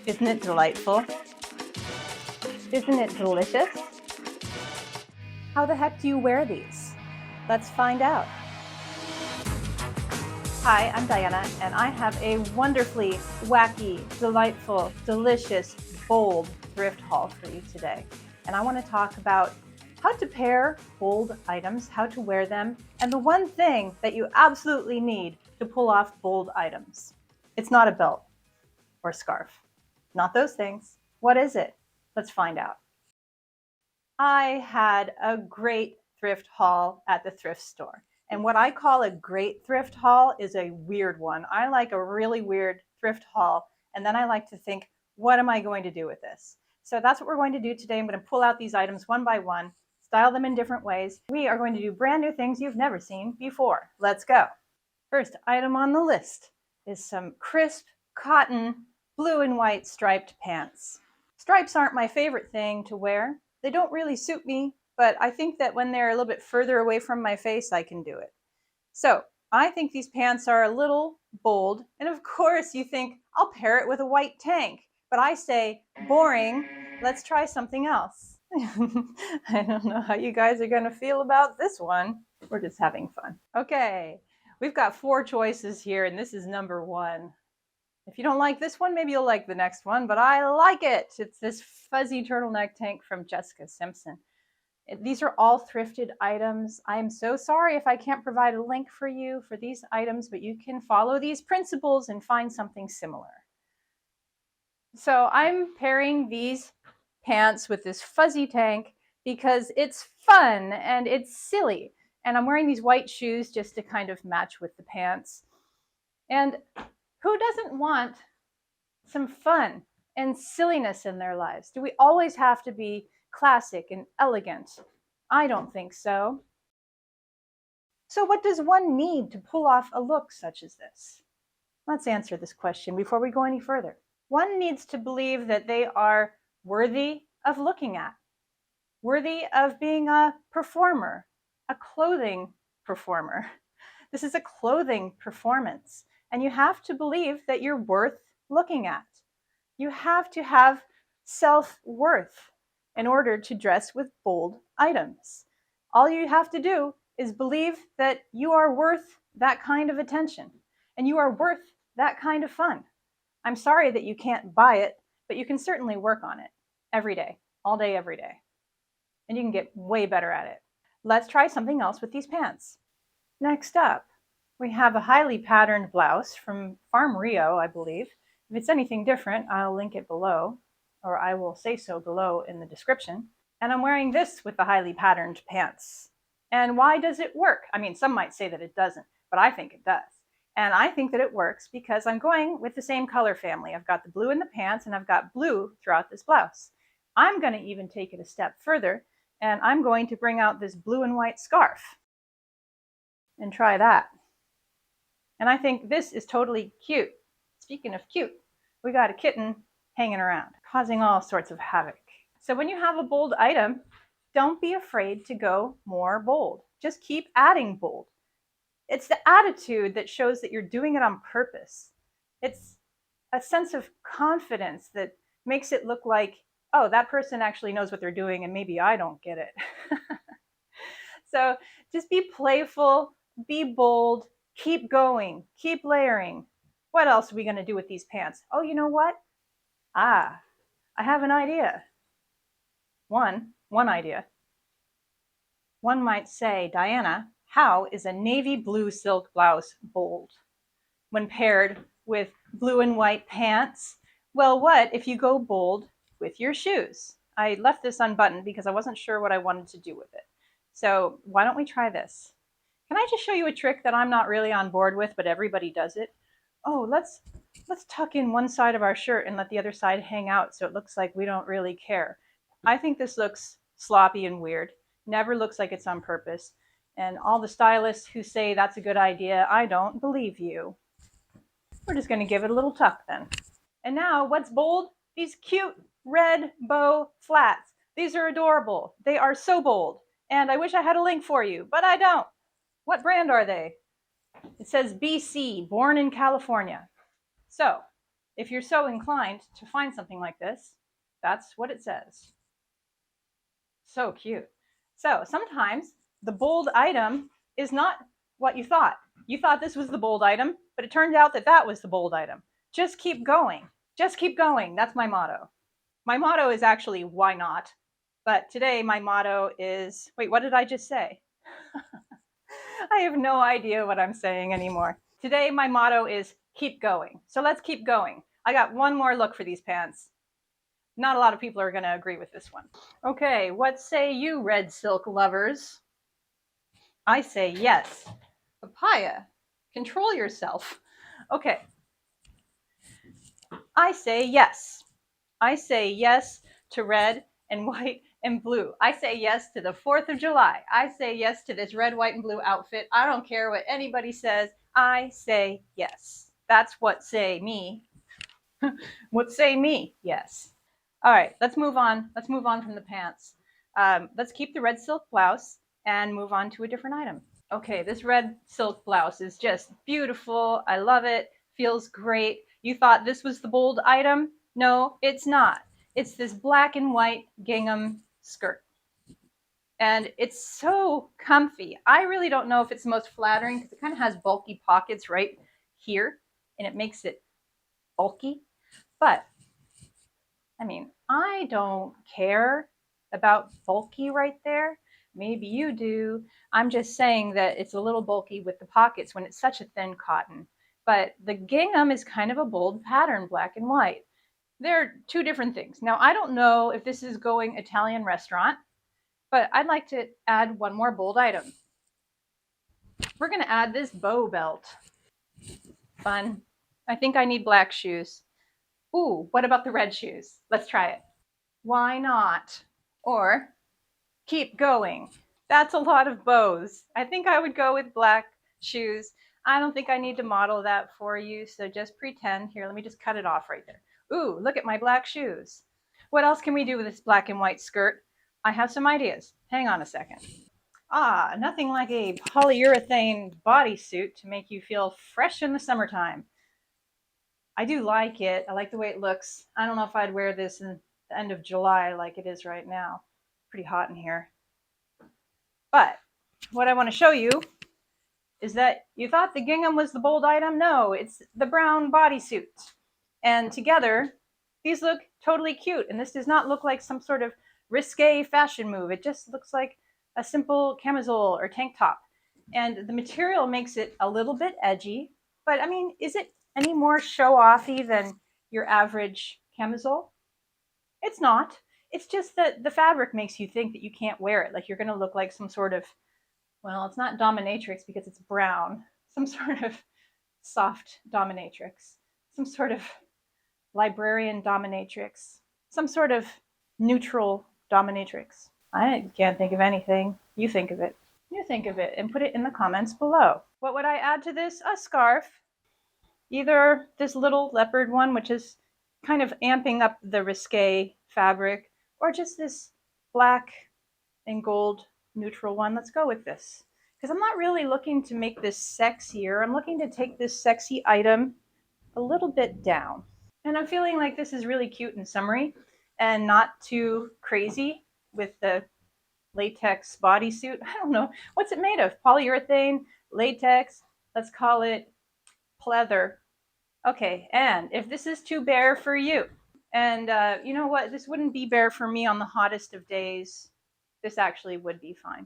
Isn't it delightful? Isn't it delicious? How the heck do you wear these? Let's find out. Hi, I'm Diana, and I have a wonderfully wacky, delightful, delicious, bold thrift haul for you today. And I want to talk about how to pair bold items, how to wear them, and the one thing that you absolutely need to pull off bold items. It's not a belt or scarf. Not those things. What is it? Let's find out. I had a great thrift haul at the thrift store. And what I call a great thrift haul is a weird one. I like a really weird thrift haul, and then I like to think, what am I going to do with this? So that's what we're going to do today. I'm going to pull out these items one by one, style them in different ways. We are going to do brand new things you've never seen before. Let's go. First item on the list is some crisp cotton blue and white striped pants. Stripes aren't my favorite thing to wear. They don't really suit me, but I think that when they're a little bit further away from my face, I can do it. So I think these pants are a little bold. And of course you think, I'll pair it with a white tank. But I say, boring, let's try something else. I don't know how you guys are gonna feel about this one. We're just having fun. Okay, we've got 4 choices here, and this is number 1. If you don't like this one, maybe you'll like the next one, but I like it. It's this fuzzy turtleneck tank from Jessica Simpson. These are all thrifted items. I am so sorry if I can't provide a link for you for these items, but you can follow these principles and find something similar. So I'm pairing these pants with this fuzzy tank because it's fun and it's silly. And I'm wearing these white shoes just to kind of match with the pants. And who doesn't want some fun and silliness in their lives? Do we always have to be classic and elegant? I don't think so. So what does one need to pull off a look such as this? Let's answer this question before we go any further. One needs to believe that they are worthy of looking at, worthy of being a performer, a clothing performer. This is a clothing performance. And you have to believe that you're worth looking at. You have to have self-worth in order to dress with bold items. All you have to do is believe that you are worth that kind of attention and you are worth that kind of fun. I'm sorry that you can't buy it, but you can certainly work on it every day, all day, every day. And you can get way better at it. Let's try something else with these pants. Next up, we have a highly patterned blouse from Farm Rio, I believe. If it's anything different, I'll link it below, or I will say so below in the description. And I'm wearing this with the highly patterned pants. And why does it work? I mean, some might say that it doesn't, but I think it does. And I think that it works because I'm going with the same color family. I've got the blue in the pants and I've got blue throughout this blouse. I'm going to even take it a step further, and I'm going to bring out this blue and white scarf and try that. And I think this is totally cute. Speaking of cute, we got a kitten hanging around, causing all sorts of havoc. So when you have a bold item, don't be afraid to go more bold. Just keep adding bold. It's the attitude that shows that you're doing it on purpose. It's a sense of confidence that makes it look like, oh, that person actually knows what they're doing and maybe I don't get it. So just be playful, be bold, keep going, keep layering. What else are we going to do with these pants? Oh, you know what? I have an idea. One idea. One might say, Diana, how is a navy blue silk blouse bold when paired with blue and white pants? Well, what if you go bold with your shoes? I left this unbuttoned because I wasn't sure what I wanted to do with it. So why don't we try this? Can I just show you a trick that I'm not really on board with, but everybody does it? Oh, let's tuck in one side of our shirt and let the other side hang out so it looks like we don't really care. I think this looks sloppy and weird. Never looks like it's on purpose. And all the stylists who say that's a good idea, I don't believe you. We're just going to give it a little tuck then. And now, what's bold? These cute red bow flats. These are adorable. They are so bold. And I wish I had a link for you, but I don't. What brand are they? It says BC, born in California. So if you're so inclined to find something like this, that's what it says. So cute. So sometimes the bold item is not what you thought. You thought this was the bold item, but it turned out that that was the bold item. Just keep going. Just keep going. That's my motto. My motto is actually, why not? But today my motto is, wait, what did I just say? I have no idea what I'm saying anymore. Today my motto is keep going. So let's keep going. I got one more look for these pants. Not a lot of people are going to agree with this one. Okay, what say you, red silk lovers? I say yes. Papaya, control yourself. Okay. I say yes. I say yes to red and white and blue. I say yes to the 4th of July. I say yes to this red, white, and blue outfit. I don't care what anybody says. I say yes. That's what say me. What say me? Yes. All right, let's move on. Let's move on from the pants. Let's keep the red silk blouse and move on to a different item. Okay, this red silk blouse is just beautiful. I love it. Feels great. You thought this was the bold item? No, it's not. It's this black and white gingham skirt. And it's so comfy. I really don't know if it's the most flattering because it kind of has bulky pockets right here and it makes it bulky. But I mean, I don't care about bulky right there. Maybe you do. I'm just saying that it's a little bulky with the pockets when it's such a thin cotton. But the gingham is kind of a bold pattern, black and white. They're two different things. Now, I don't know if this is going Italian restaurant, but I'd like to add one more bold item. We're going to add this bow belt. Fun. I think I need black shoes. Ooh, what about the red shoes? Let's try it. Why not? Or keep going. That's a lot of bows. I think I would go with black shoes. I don't think I need to model that for you, so just pretend. Here, let me just cut it off right there. Ooh, look at my black shoes. What else can we do with this black and white skirt? I have some ideas. Hang on a second. Ah, nothing like a polyurethane bodysuit to make you feel fresh in the summertime. I do like it. I like the way it looks. I don't know if I'd wear this in the end of July like it is right now. Pretty hot in here. But what I want to show you is that you thought the gingham was the bold item. No, it's the brown bodysuit. And together, these look totally cute. And this does not look like some sort of risque fashion move. It just looks like a simple camisole or tank top. And the material makes it a little bit edgy. But I mean, is it any more show-offy than your average camisole? It's not. It's just that the fabric makes you think that you can't wear it, like you're going to look like some sort of, well, it's not dominatrix because it's brown, some sort of soft dominatrix, some sort of librarian dominatrix, some sort of neutral dominatrix. I can't think of anything. You think of it. You think of it and put it in the comments below. What would I add to this? A scarf. Either this little leopard one, which is kind of amping up the risque fabric, or just this black and gold neutral one. Let's go with this. Because I'm not really looking to make this sexier. I'm looking to take this sexy item a little bit down. And I'm feeling like this is really cute and summery and not too crazy with the latex bodysuit. I don't know. What's it made of? Polyurethane, latex. Let's call it pleather. Okay, and if this is too bare for you, and you know what, this wouldn't be bare for me on the hottest of days. This actually would be fine.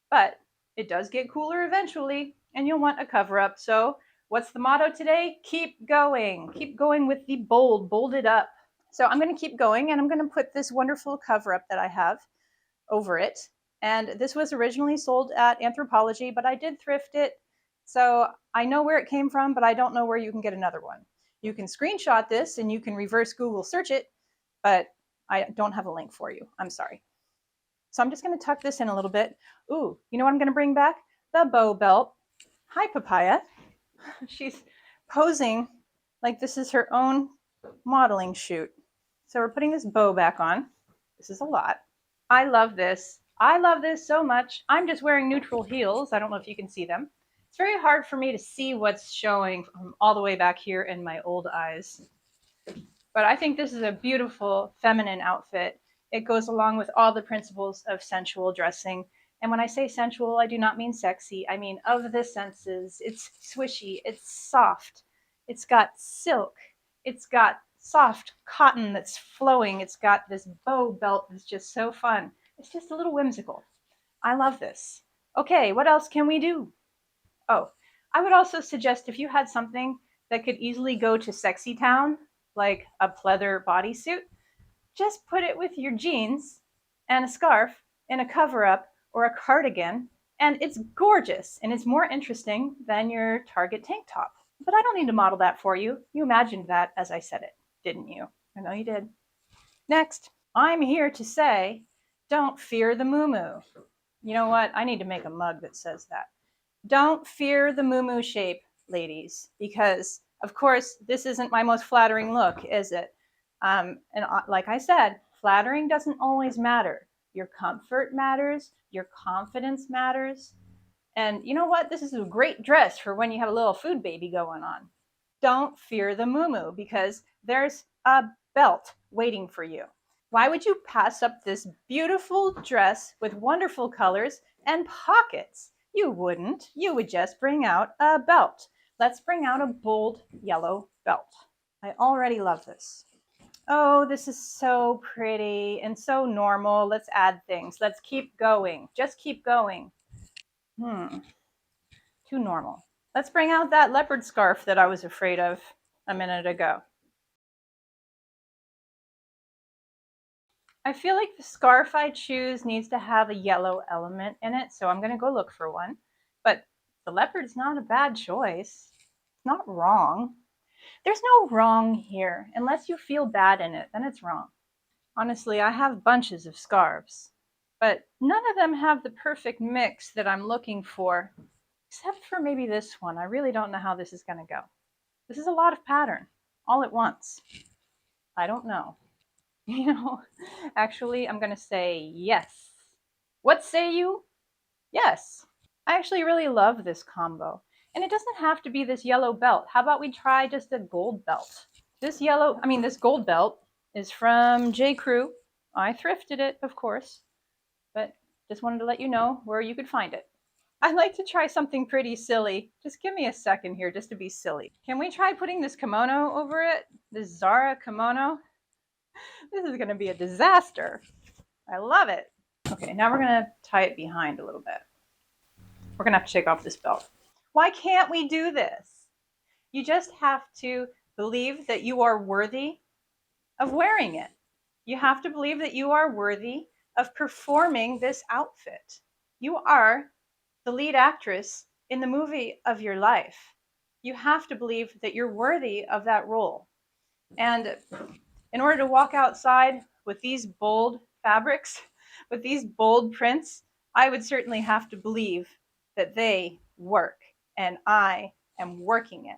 But it does get cooler eventually, and you'll want a cover-up. So what's the motto today? Keep going. Keep going with the bold, bolded up. So I'm going to keep going, and I'm going to put this wonderful cover-up that I have over it. And this was originally sold at Anthropologie, but I did thrift it. So I know where it came from, but I don't know where you can get another one. You can screenshot this and you can reverse Google search it, but I don't have a link for you. I'm sorry. So I'm just going to tuck this in a little bit. Ooh, you know what I'm going to bring back? The bow belt. Hi, Papaya. She's posing like this is her own modeling shoot. So we're putting this bow back on. This is a lot. I love this. I love this so much. I'm just wearing neutral heels. I don't know if you can see them. It's very hard for me to see what's showing from all the way back here in my old eyes. But I think this is a beautiful feminine outfit. It goes along with all the principles of sensual dressing. And when I say sensual, I do not mean sexy. I mean of the senses. It's swishy, it's soft, it's got silk, it's got soft cotton that's flowing, it's got this bow belt that's just so fun. It's just a little whimsical. I love this. Okay, what else can we do? Oh, I would also suggest if you had something that could easily go to sexy town, like a pleather bodysuit, just put it with your jeans and a scarf and a cover up or a cardigan, and it's gorgeous and it's more interesting than your Target tank top. But I don't need to model that for you. You imagined that as I said it, didn't you? I know you did. Next, I'm here to say, don't fear the Muumuu. You know what? I need to make a mug that says that. Don't fear the Muumuu shape, ladies, because of course this isn't my most flattering look, is it? And like I said, flattering doesn't always matter. Your comfort matters, your confidence matters. And you know what? This is a great dress for when you have a little food baby going on. Don't fear the Muumuu because there's a belt waiting for you. Why would you pass up this beautiful dress with wonderful colors and pockets? You wouldn't. You would just bring out a belt. Let's bring out a bold yellow belt. I already love this. Oh, this is so pretty and so normal. Let's add things. Let's keep going. Just keep going. Too normal. Let's bring out that leopard scarf that I was afraid of a minute ago. I feel like the scarf I choose needs to have a yellow element in it, so I'm going to go look for one. But the leopard's not a bad choice. It's not wrong. There's no wrong here. Unless you feel bad in it, then it's wrong. Honestly, I have bunches of scarves, but none of them have the perfect mix that I'm looking for, except for maybe this one. I really don't know how this is going to go. This is a lot of pattern all at once. I don't know. You know, actually, I'm going to say yes. What say you? Yes. I actually really love this combo. And it doesn't have to be this yellow belt. How about we try just a gold belt? This gold belt is from J. Crew. I thrifted it, of course, but just wanted to let you know where you could find it. I'd like to try something pretty silly. Just give me a second here just to be silly. Can we try putting this kimono over it? This Zara kimono? This is going to be a disaster. I love it. Okay, now we're going to tie it behind a little bit. We're going to have to take off this belt. Why can't we do this? You just have to believe that you are worthy of wearing it. You have to believe that you are worthy of performing this outfit. You are the lead actress in the movie of your life. You have to believe that you're worthy of that role. And in order to walk outside with these bold fabrics, with these bold prints, I would certainly have to believe that they work and I am working it.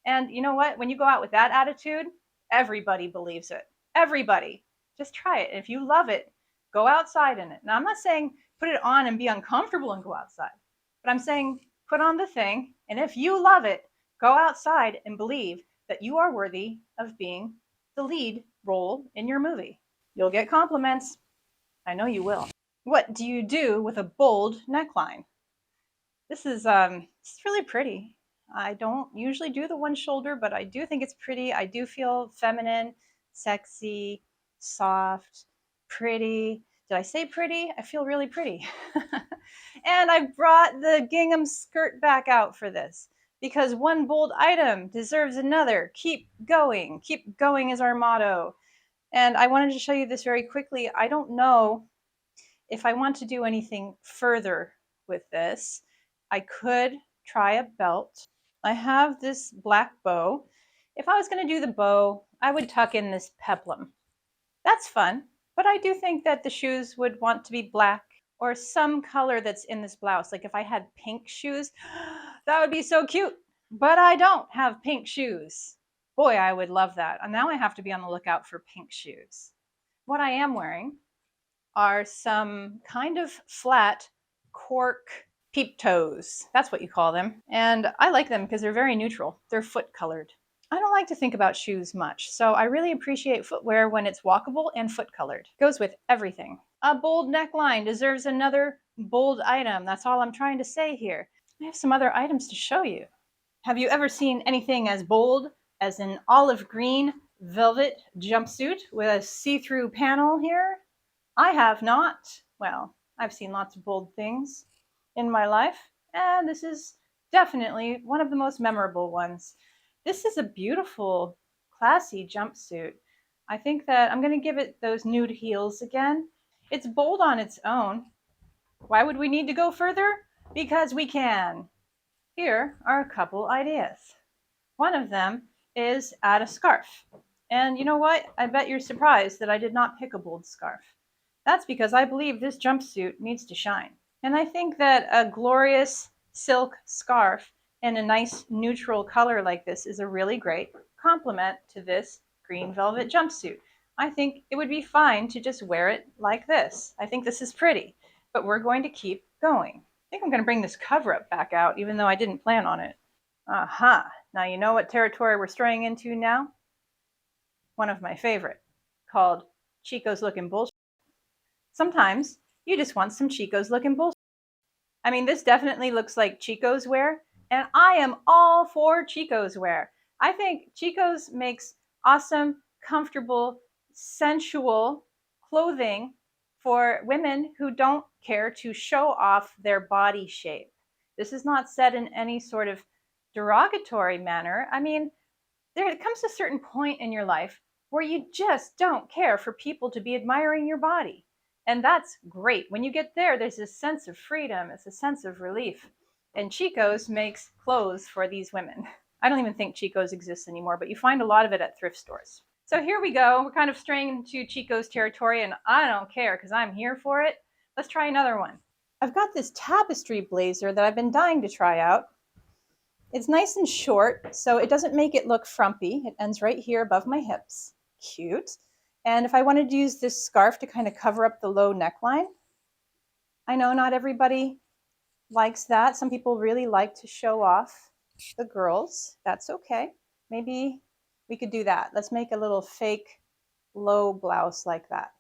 And you know what? When you go out with that attitude, everybody believes it. Everybody. Just try it. And if you love it, go outside in it. Now, I'm not saying put it on and be uncomfortable and go outside, but I'm saying put on the thing. And if you love it, go outside and believe that you are worthy of being the lead role in your movie. You'll get compliments. I know you will. What do you do with a bold neckline? This is it's really pretty. I don't usually do the one shoulder, but I do think it's pretty. I do feel feminine, sexy, soft, pretty. Did I say pretty? I feel really pretty. And I brought the gingham skirt back out for this because one bold item deserves another. Keep going. Keep going is our motto. And I wanted to show you this very quickly. I don't know if I want to do anything further with this. I could try a belt. I have this black bow. If I was going to do the bow, I would tuck in this peplum. That's fun, but I do think that the shoes would want to be black or some color that's in this blouse. Like if I had pink shoes, that would be so cute. But I don't have pink shoes. Boy, I would love that. And now I have to be on the lookout for pink shoes. What I am wearing are some kind of flat cork peep toes. That's what you call them. And I like them because they're very neutral. They're foot colored. I don't like to think about shoes much, so I really appreciate footwear when it's walkable and foot colored. Goes with everything. A bold neckline deserves another bold item. That's all I'm trying to say here. I have some other items to show you. Have you ever seen anything as bold as an olive green velvet jumpsuit with a see-through panel here? I have not. Well, I've seen lots of bold things in my life, and this is definitely one of the most memorable ones. This is a beautiful, classy jumpsuit. I think that I'm going to give it those nude heels again. It's bold on its own. Why would we need to go further? Because we can. Here are a couple ideas. One of them is add a scarf. And you know what? I bet you're surprised that I did not pick a bold scarf. That's because I believe this jumpsuit needs to shine. And I think that a glorious silk scarf in a nice neutral color like this is a really great complement to this green velvet jumpsuit. I think it would be fine to just wear it like this. I think this is pretty, but we're going to keep going. I think I'm going to bring this cover-up back out, even though I didn't plan on it. Aha! Now you know what territory we're straying into now? One of my favorite, called Chico's Lookin' Bullshit. Sometimes you just want some Chico's Lookin' Bullshit. I mean, this definitely looks like Chico's wear, and I am all for Chico's wear. I think Chico's makes awesome, comfortable, sensual clothing for women who don't care to show off their body shape. This is not said in any sort of derogatory manner. I mean, there comes a certain point in your life where you just don't care for people to be admiring your body. And that's great. When you get there, there's this sense of freedom, it's a sense of relief. And Chico's makes clothes for these women. I don't even think Chico's exists anymore, but you find a lot of it at thrift stores. So here we go. We're kind of straying into Chico's territory, and I don't care because I'm here for it. Let's try another one. I've got this tapestry blazer that I've been dying to try out. It's nice and short, so it doesn't make it look frumpy. It ends right here above my hips. Cute. And if I wanted to use this scarf to kind of cover up the low neckline, I know not everybody likes that. Some people really like to show off the girls. That's okay. Maybe we could do that. Let's make a little fake low blouse like that.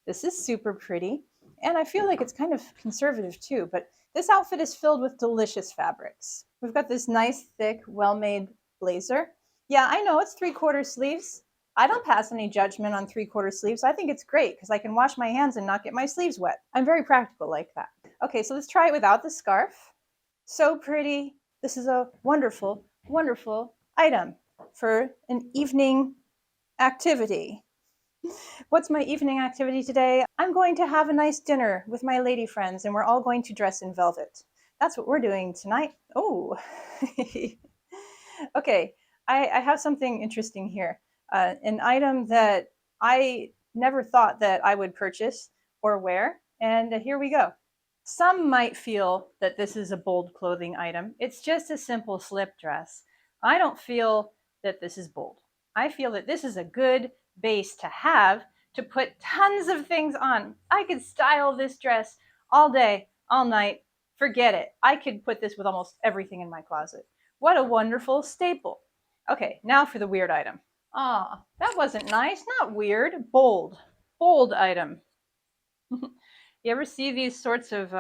This is super pretty, and I feel like it's kind of conservative too, but this outfit is filled with delicious fabrics. We've got this nice, thick, well-made blazer. Yeah, I know it's 3/4 sleeves. I don't pass any judgment on 3/4 sleeves. I think it's great because I can wash my hands and not get my sleeves wet. I'm very practical like that. Okay, so let's try it without the scarf. So pretty. This is a wonderful, wonderful item for an evening activity. What's my evening activity today? I'm going to have a nice dinner with my lady friends, and we're all going to dress in velvet. That's what we're doing tonight. Oh, okay. I have something interesting here. An item that I never thought that I would purchase or wear, and here we go. Some might feel that this is a bold clothing item. It's just a simple slip dress. I don't feel that this is bold. I feel that this is a good base to have to put tons of things on. I could style this dress all day, all night. Forget it. I could put this with almost everything in my closet. What a wonderful staple. Okay, now for the weird item. Ah, that wasn't nice. Not weird. Bold. Bold item. You ever see these sorts of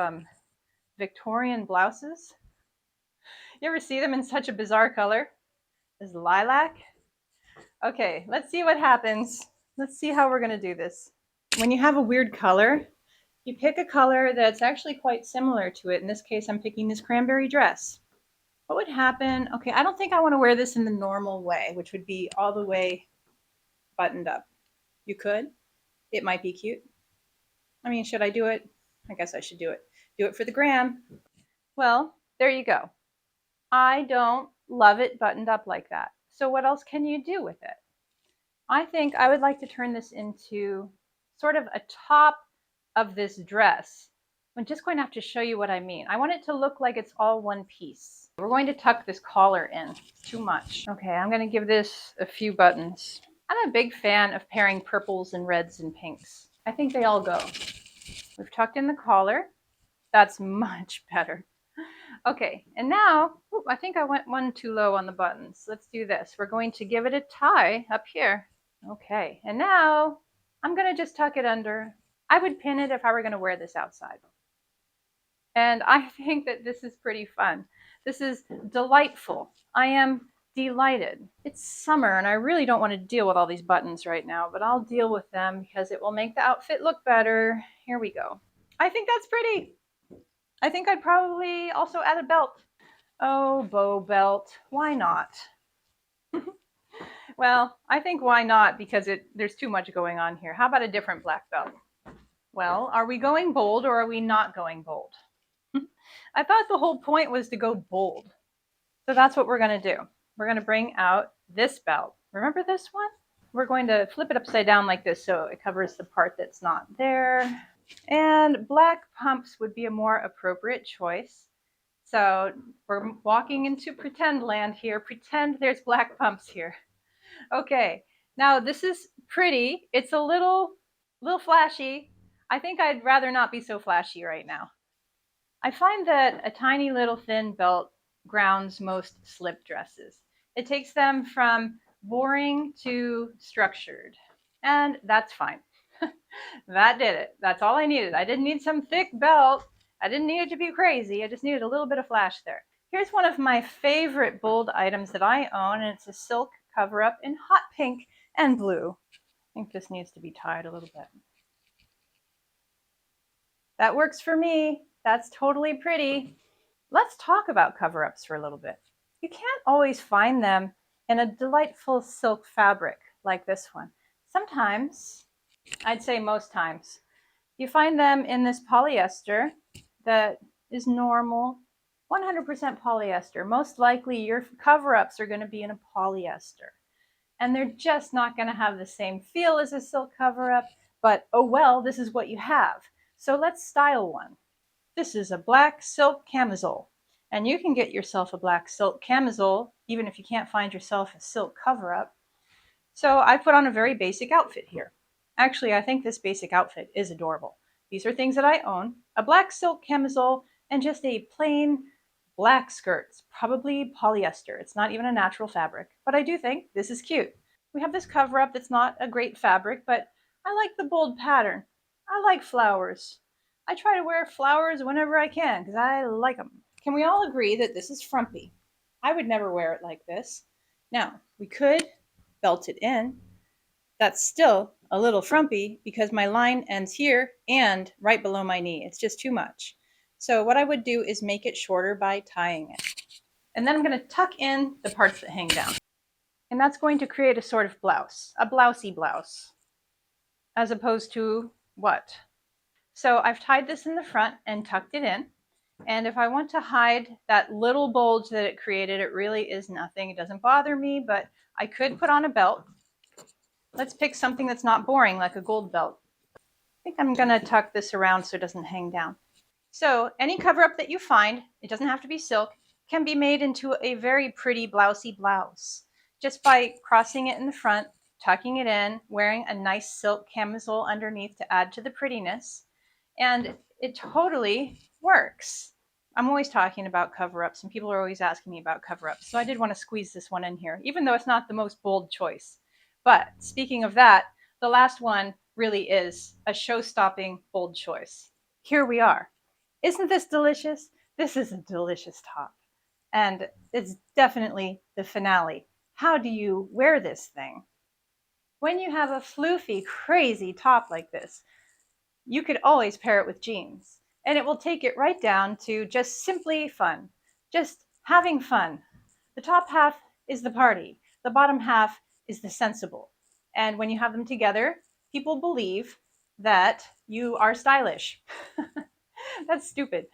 Victorian blouses? You ever see them in such a bizarre color as lilac? Okay, let's see what happens. Let's see how we're going to do this. When you have a weird color, you pick a color that's actually quite similar to it. In this case, I'm picking this cranberry dress. What would happen? Okay, I don't think I want to wear this in the normal way, which would be all the way buttoned up. You could. It might be cute. I mean, should I do it? I guess I should do it. Do it for the gram. Well, there you go. I don't love it buttoned up like that. So what else can you do with it? I think I would like to turn this into sort of a top of this dress. I'm just going to have to show you what I mean. I want it to look like it's all one piece. We're going to tuck this collar in. It's too much. Okay, I'm going to give this a few buttons. I'm a big fan of pairing purples and reds and pinks. I think they all go. We've tucked in the collar. That's much better. Okay, and now, I think I went one too low on the buttons. Let's do this. We're going to give it a tie up here. Okay, and now I'm going to just tuck it under. I would pin it if I were going to wear this outside. And I think that this is pretty fun. This is delightful. I am delighted. It's summer and I really don't want to deal with all these buttons right now, but I'll deal with them because it will make the outfit look better. Here we go. I think that's pretty. I think I'd probably also add a belt. Oh, bow belt. Why not? Well, I think why not because there's too much going on here. How about a different black belt? Well, are we going bold or are we not going bold? I thought the whole point was to go bold. So that's what we're going to do. We're going to bring out this belt. Remember this one? We're going to flip it upside down like this so it covers the part that's not there. And black pumps would be a more appropriate choice. So we're walking into pretend land here. Pretend there's black pumps here. Okay, now this is pretty. It's a little flashy. I think I'd rather not be so flashy right now. I find that a tiny little thin belt grounds most slip dresses. It takes them from boring to structured, and that's fine. That did it. That's all I needed. I didn't need some thick belt. I didn't need it to be crazy. I just needed a little bit of flash there. Here's one of my favorite bold items that I own, and it's a silk cover-up in hot pink and blue. I think this needs to be tied a little bit. That works for me. That's totally pretty. Let's talk about cover-ups for a little bit. You can't always find them in a delightful silk fabric like this one. Sometimes, I'd say most times, you find them in this polyester that is normal, 100% polyester. Most likely your cover-ups are going to be in a polyester. And they're just not going to have the same feel as a silk cover-up, but oh well, this is what you have. So let's style one. This is a black silk camisole. And you can get yourself a black silk camisole, even if you can't find yourself a silk cover-up. So I put on a very basic outfit here. Actually, I think this basic outfit is adorable. These are things that I own. A black silk camisole and just a plain black skirt. It's probably polyester. It's not even a natural fabric, but I do think this is cute. We have this cover-up that's not a great fabric, but I like the bold pattern. I like flowers. I try to wear flowers whenever I can because I like them. Can we all agree that this is frumpy? I would never wear it like this. Now, we could belt it in. That's still a little frumpy because my line ends here and right below my knee. It's just too much. So what I would do is make it shorter by tying it. And then I'm going to tuck in the parts that hang down. And that's going to create a sort of blouse, a blousey blouse, as opposed to what? So I've tied this in the front and tucked it in. And if I want to hide that little bulge that it created, it really is nothing. It doesn't bother me, but I could put on a belt. Let's pick something that's not boring, like a gold belt. I think I'm going to tuck this around so it doesn't hang down. So any cover-up that you find, it doesn't have to be silk, can be made into a very pretty blousey blouse just by crossing it in the front, tucking it in, wearing a nice silk camisole underneath to add to the prettiness. And it totally works. I'm always talking about cover-ups and people are always asking me about cover-ups. So I did want to squeeze this one in here, even though it's not the most bold choice. But speaking of that, the last one really is a show-stopping bold choice. Here we are. Isn't this delicious? This is a delicious top. And it's definitely the finale. How do you wear this thing? When you have a floofy, crazy top like this, you could always pair it with jeans. And it will take it right down to just simply fun. Just having fun. The top half is the party. The bottom half is the sensible. And when you have them together, people believe that you are stylish. That's stupid.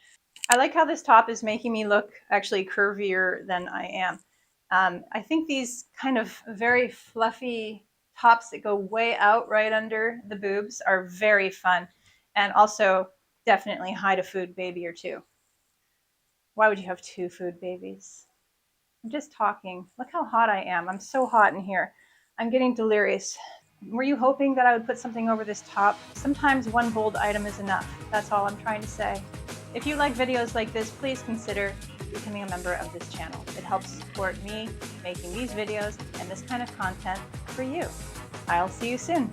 I like how this top is making me look actually curvier than I am. I think these kind of very fluffy tops that go way out right under the boobs are very fun and also definitely hide a food baby or two. Why would you have two food babies? I'm just talking. Look how hot I am. I'm so hot in here. I'm getting delirious. Were you hoping that I would put something over this top? Sometimes one bold item is enough. That's all I'm trying to say. If you like videos like this, please consider becoming a member of this channel. It helps support me making these videos and this kind of content for you. I'll see you soon.